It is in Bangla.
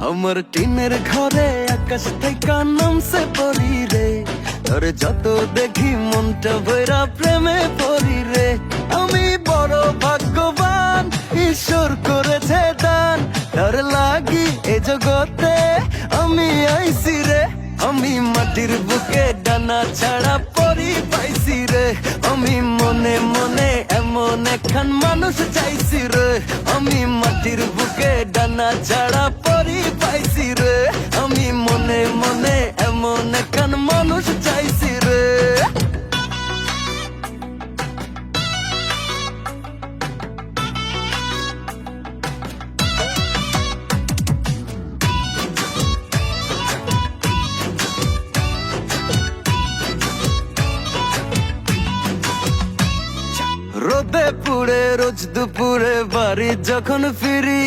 আমার টিনের ঘরে আকাশ থেকে নামছে পরি রে, তোর যত দেখি মনটা ভৈরা প্রেমে পরি রে। আমি বড় ভাগ্যবান, ঈশ্বর করেছে দান, তোর লাগি এ জগতে আমি আইছি রে। আমি মাটির বুকে ডানা ছাড়া পরি পাইছি রে, আমি মনে মনে এমন একখান মানুষ চাইছি রে। আমি মাটির বুকে ডানা ছাড়া পরি পাইছি রে, আমি মনে মনে এমন একখান মানুষ চাইছি রে। রোদে পুড়ে রোজ দুপুরে বাড়ি যখন ফিরি,